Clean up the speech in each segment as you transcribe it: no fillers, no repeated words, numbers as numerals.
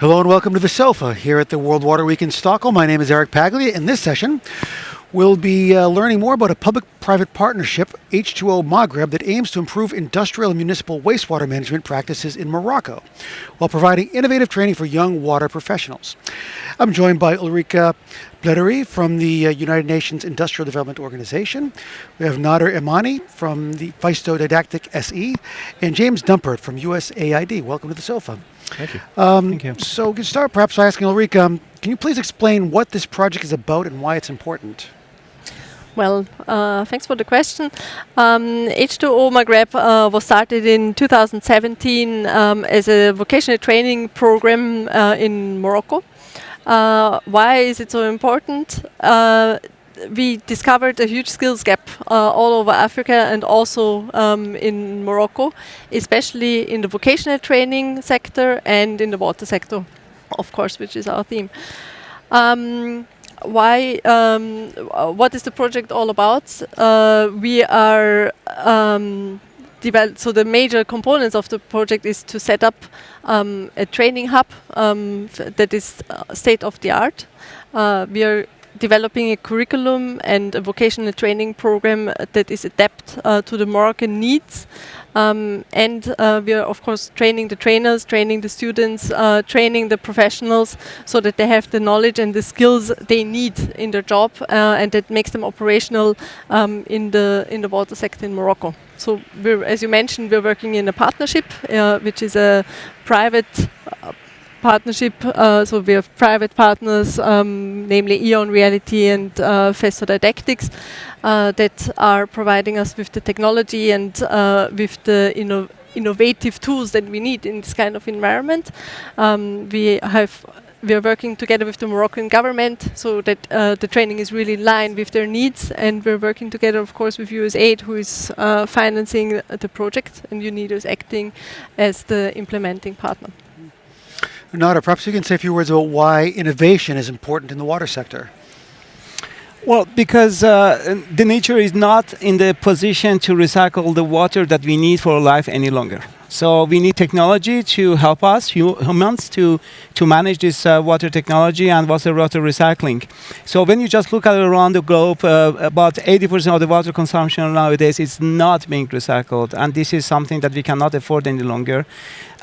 Hello and welcome to The Sofa here at the World Water Week in Stockholm. My name is Eric Paglia. In this session, we'll be learning more about a public-private partnership, H2O Maghreb, that aims to improve industrial and municipal wastewater management practices in Morocco, while providing innovative training for young water professionals. I'm joined by Ulrika Bledery from the United Nations Industrial Development Organization. We have Nader Imani from the Feisto Didactic SE, and James Dumpert from USAID. Welcome to The Sofa. Thank you. Thank you. So we can start perhaps by asking Ulrika, can you please explain what this project is about and why it's important? Well, thanks for the question. H2O Maghreb was started in 2017 as a vocational training program in Morocco. Why is it so important? We discovered a huge skills gap all over Africa and also in Morocco, especially in the vocational training sector and in the water sector, of course, which is our theme. What is the project all about? We are so the major components of the project is to set up a training hub that is state of the art. We are developing a curriculum and a vocational training program that is adapted to the Moroccan needs. And we are, of course, training the trainers, training the students, training the professionals so that they have the knowledge and the skills they need in their job and that makes them operational in the water sector in Morocco. So, as you mentioned, we're working in a partnership, which is a private partnership. So we have private partners, namely Eon Reality and Feisto Didactics, that are providing us with the technology and with the innovative tools that we need in this kind of environment. We are working together with the Moroccan government so that the training is really in line with their needs, and we're working together, of course, with USAID, who is financing the project, and UNIDO is acting as the implementing partner. Nader, perhaps you can say a few words about why innovation is important in the water sector. Well, because the nature is not in the position to recycle the water that we need for life any longer. So we need technology to help us, humans, to manage this water technology and water recycling. So when you just look at around the globe, about 80% of the water consumption nowadays is not being recycled, and this is something that we cannot afford any longer.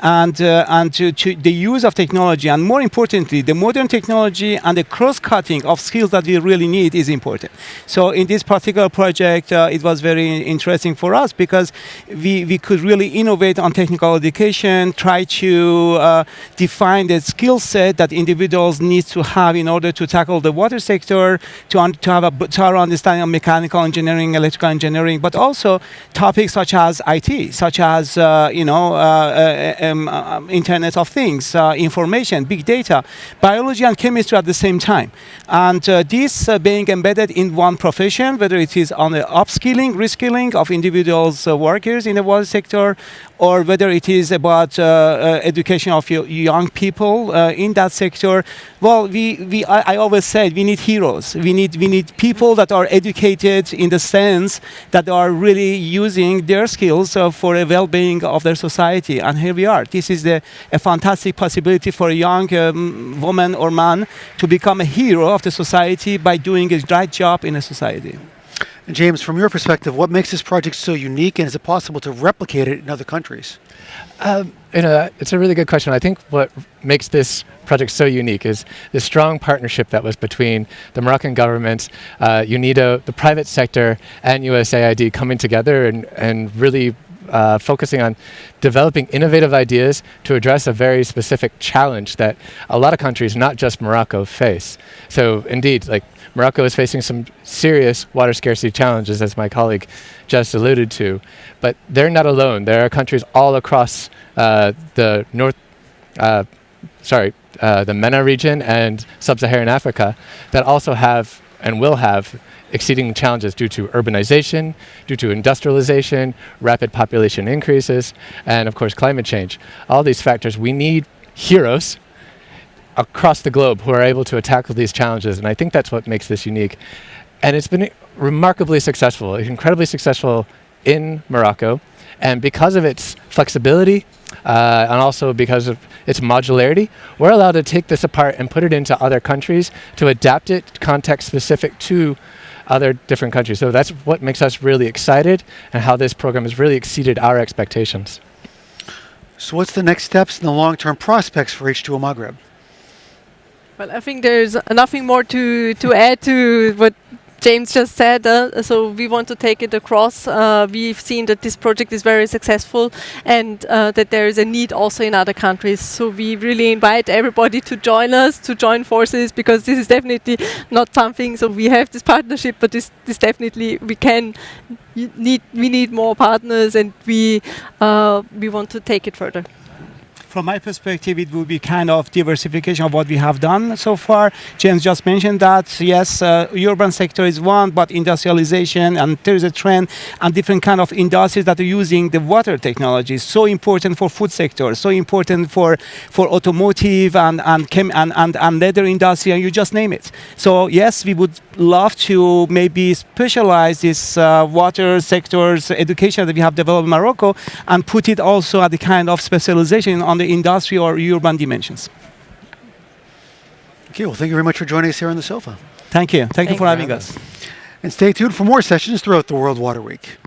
And to the use of technology, and more importantly, the modern technology and the cross-cutting of skills that we really need is important. So in this particular project, it was very interesting for us because we could really innovate on technical education, try to define the skill set that individuals need to have in order to tackle the water sector, to have a thorough understanding of mechanical engineering, electrical engineering, but also topics such as IT, such as Internet of Things, information, big data, biology and chemistry at the same time. And this being embedded in one profession, whether it is on the upskilling, reskilling of individuals, workers in the water sector, or whether it is about education of young people in that sector. Well, I always said we need heroes. We need people that are educated in the sense that they are really using their skills for a well-being of their society. And here we are. This is a fantastic possibility for a young woman or man to become a hero of the society by doing a right job in a society. And James, from your perspective, what makes this project so unique, and is it possible to replicate it in other countries? It's a really good question. I think what makes this project so unique is the strong partnership that was between the Moroccan government, UNIDO, the private sector, and USAID coming together and really focusing on developing innovative ideas to address a very specific challenge that a lot of countries, not just Morocco, face. So indeed, like Morocco is facing some serious water scarcity challenges, as my colleague just alluded to, but they're not alone. There are countries all across the MENA region and sub-Saharan Africa that also have and will have exceeding challenges due to urbanization, due to industrialization, rapid population increases, and of course climate change. All these factors, we need heroes across the globe who are able to tackle these challenges, and I think that's what makes this unique. And it's been remarkably successful, incredibly successful in Morocco, and because of its flexibility and also because of its modularity, we're allowed to take this apart and put it into other countries to adapt it context specific to other different countries. So that's what makes us really excited and how this program has really exceeded our expectations. So what's the next steps and the long-term prospects for H2O Maghreb? Well, I think there's nothing more to add to what James just said. So we want to take it across. We've seen that this project is very successful and that there is a need also in other countries. So we really invite everybody to join us, to join forces, because this is definitely not something. So we have this partnership, but this definitely we need more partners, and we want to take it further. From my perspective, it will be kind of diversification of what we have done so far. James just mentioned that, yes, urban sector is one, but industrialization, and there is a trend, and different kind of industries that are using the water technology. So important for food sector, so important for automotive and leather industry, and you just name it. So yes, we would love to maybe specialize this water sector's education that we have developed in Morocco and put it also at the kind of specialization on the industry or urban dimensions. Okay, well, thank you very much for joining us here on the sofa. Thank you. Thank you for having us. And stay tuned for more sessions throughout the World Water Week.